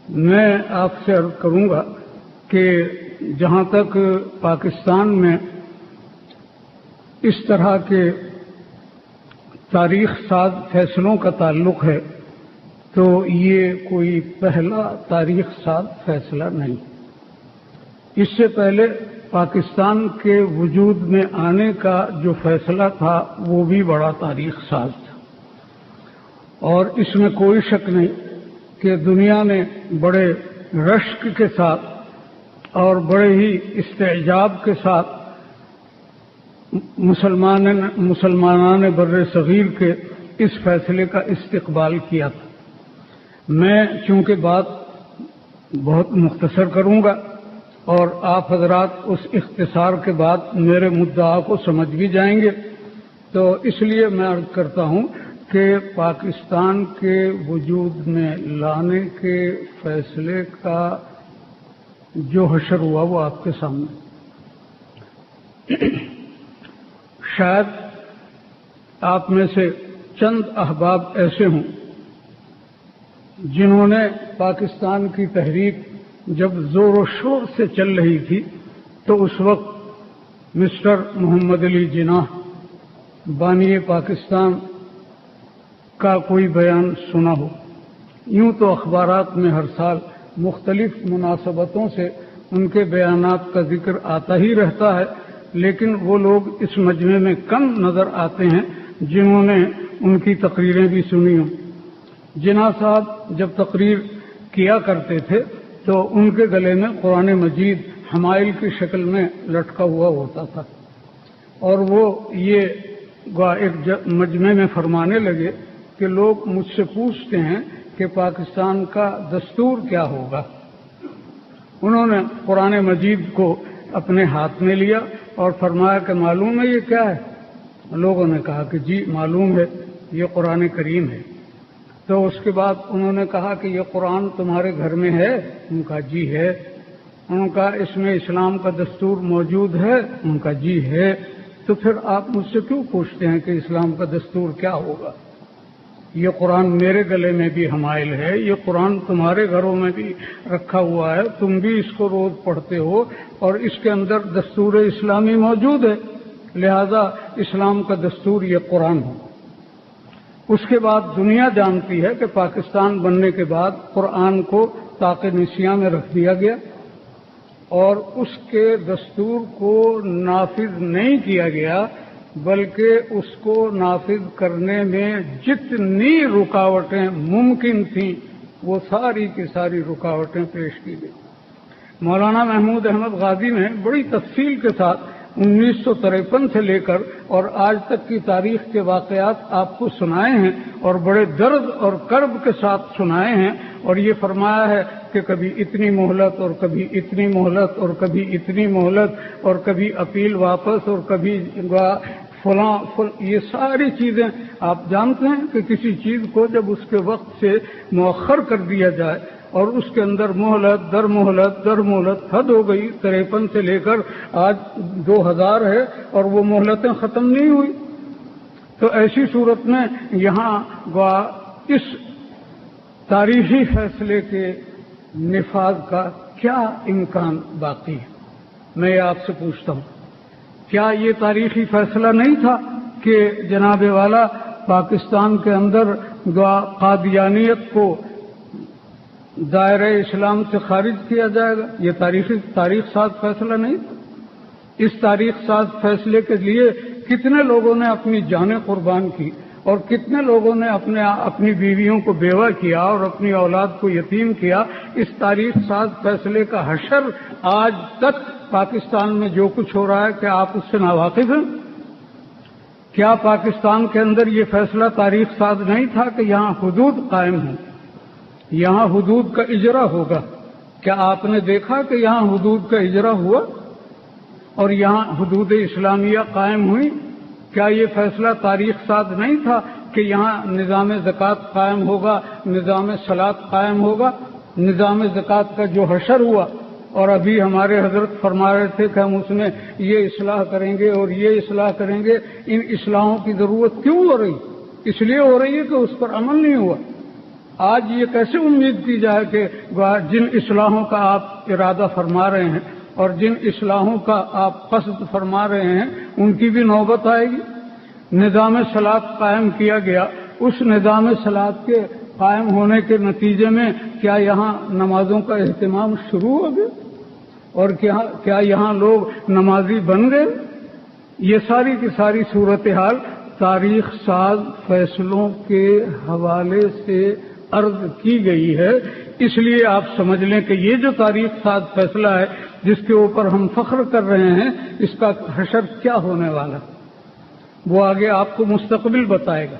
میں آپ سے عرض کروں گا کہ جہاں تک پاکستان میں اس طرح کے تاریخ ساز فیصلوں کا تعلق ہے تو یہ کوئی پہلا تاریخ ساز فیصلہ نہیں۔ اس سے پہلے پاکستان کے وجود میں آنے کا جو فیصلہ تھا وہ بھی بڑا تاریخ ساز تھا، اور اس میں کوئی شک نہیں کہ دنیا نے بڑے رشک کے ساتھ اور بڑے ہی استعجاب کے ساتھ مسلمانان بر صغیر کے اس فیصلے کا استقبال کیا تھا۔ میں چونکہ بات بہت مختصر کروں گا اور آپ حضرات اس اختصار کے بعد میرے مدعا کو سمجھ بھی جائیں گے، تو اس لیے میں عرض کرتا ہوں کہ پاکستان کے وجود میں لانے کے فیصلے کا جو حشر ہوا وہ آپ کے سامنے۔ شاید آپ میں سے چند احباب ایسے ہوں جنہوں نے پاکستان کی تحریک جب زور و شور سے چل رہی تھی تو اس وقت مسٹر محمد علی جناح بانی پاکستان کا کوئی بیان سنا ہو۔ یوں تو اخبارات میں ہر سال مختلف مناسبتوں سے ان کے بیانات کا ذکر آتا ہی رہتا ہے، لیکن وہ لوگ اس مجمع میں کم نظر آتے ہیں جنہوں نے ان کی تقریریں بھی سنی ہوں۔ جناح صاحب جب تقریر کیا کرتے تھے تو ان کے گلے میں قرآن مجید حمائل کی شکل میں لٹکا ہوا ہوتا تھا، اور وہ یہ ایک مجمع میں فرمانے لگے کہ لوگ مجھ سے پوچھتے ہیں کہ پاکستان کا دستور کیا ہوگا۔ انہوں نے قرآن مجید کو اپنے ہاتھ میں لیا اور فرمایا کہ معلوم ہے یہ کیا ہے؟ لوگوں نے کہا کہ جی معلوم ہے، یہ قرآن کریم ہے۔ تو اس کے بعد انہوں نے کہا کہ یہ قرآن تمہارے گھر میں ہے؟ ان کا جی ہے۔ ان کا اس میں اسلام کا دستور موجود ہے؟ ان کا جی ہے۔ تو پھر آپ مجھ سے کیوں پوچھتے ہیں کہ اسلام کا دستور کیا ہوگا؟ یہ قرآن میرے گلے میں بھی حمائل ہے، یہ قرآن تمہارے گھروں میں بھی رکھا ہوا ہے، تم بھی اس کو روز پڑھتے ہو اور اس کے اندر دستور اسلامی موجود ہے، لہذا اسلام کا دستور یہ قرآن ہے۔ اس کے بعد دنیا جانتی ہے کہ پاکستان بننے کے بعد قرآن کو طاق نسیاں میں رکھ دیا گیا اور اس کے دستور کو نافذ نہیں کیا گیا، بلکہ اس کو نافذ کرنے میں جتنی رکاوٹیں ممکن تھیں وہ ساری کی ساری رکاوٹیں پیش کی گئی۔ مولانا محمود احمد غازی نے بڑی تفصیل کے ساتھ 1953 سے لے کر اور آج تک کی تاریخ کے واقعات آپ کو سنائے ہیں اور بڑے درد اور کرب کے ساتھ سنائے ہیں، اور یہ فرمایا ہے کہ کبھی اتنی مہلت اور کبھی اتنی مہلت اور کبھی اتنی مہلت اور کبھی اپیل واپس اور کبھی فلاں یہ ساری چیزیں آپ جانتے ہیں کہ کسی چیز کو جب اس کے وقت سے مؤخر کر دیا جائے اور اس کے اندر مہلت در مہلت در مہلت حد ہو گئی، 53 سے لے کر آج 2000 ہے اور وہ مہلتیں ختم نہیں ہوئی، تو ایسی صورت میں یہاں اس تاریخی فیصلے کے نفاذ کا کیا امکان باقی ہے؟ میں آپ سے پوچھتا ہوں، کیا یہ تاریخی فیصلہ نہیں تھا کہ جناب والا پاکستان کے اندر قادیانیت کو دائرہ اسلام سے خارج کیا جائے گا؟ یہ تاریخ ساز فیصلہ نہیں تھا؟ اس تاریخ ساز فیصلے کے لیے کتنے لوگوں نے اپنی جانیں قربان کی اور کتنے لوگوں نے اپنی بیویوں کو بیوہ کیا اور اپنی اولاد کو یتیم کیا۔ اس تاریخ ساز فیصلے کا حشر آج تک پاکستان میں جو کچھ ہو رہا ہے کیا آپ اس سے ناواقف ہیں؟ کیا پاکستان کے اندر یہ فیصلہ تاریخ ساز نہیں تھا کہ یہاں حدود قائم ہوں، یہاں حدود کا اجرا ہوگا؟ کیا آپ نے دیکھا کہ یہاں حدود کا اجرا ہوا اور یہاں حدود اسلامیہ قائم ہوئی؟ کیا یہ فیصلہ تاریخ ساز نہیں تھا کہ یہاں نظام زکوٰۃ قائم ہوگا، نظام صلاۃ قائم ہوگا؟ نظام زکوٰۃ کا جو حشر ہوا، اور ابھی ہمارے حضرت فرما رہے تھے کہ ہم اس میں یہ اصلاح کریں گے اور یہ اصلاح کریں گے، ان اصلاحوں کی ضرورت کیوں ہو رہی؟ اس لیے ہو رہی ہے کہ اس پر عمل نہیں ہوا۔ آج یہ کیسے امید کی جائے کہ جن اصلاحوں کا آپ ارادہ فرما رہے ہیں اور جن اصلاحوں کا آپ قصد فرما رہے ہیں ان کی بھی نوبت آئے گی؟ نظام صلاۃ قائم کیا گیا، اس نظام صلاۃ کے قائم ہونے کے نتیجے میں کیا یہاں نمازوں کا اہتمام شروع ہو گیا اور کیا یہاں لوگ نمازی بن گئے؟ یہ ساری کی ساری صورتحال تاریخ ساز فیصلوں کے حوالے سے عرض کی گئی ہے، اس لیے آپ سمجھ لیں کہ یہ جو تاریخ ساز فیصلہ ہے جس کے اوپر ہم فخر کر رہے ہیں، اس کا حشر کیا ہونے والا وہ آگے آپ کو مستقبل بتائے گا۔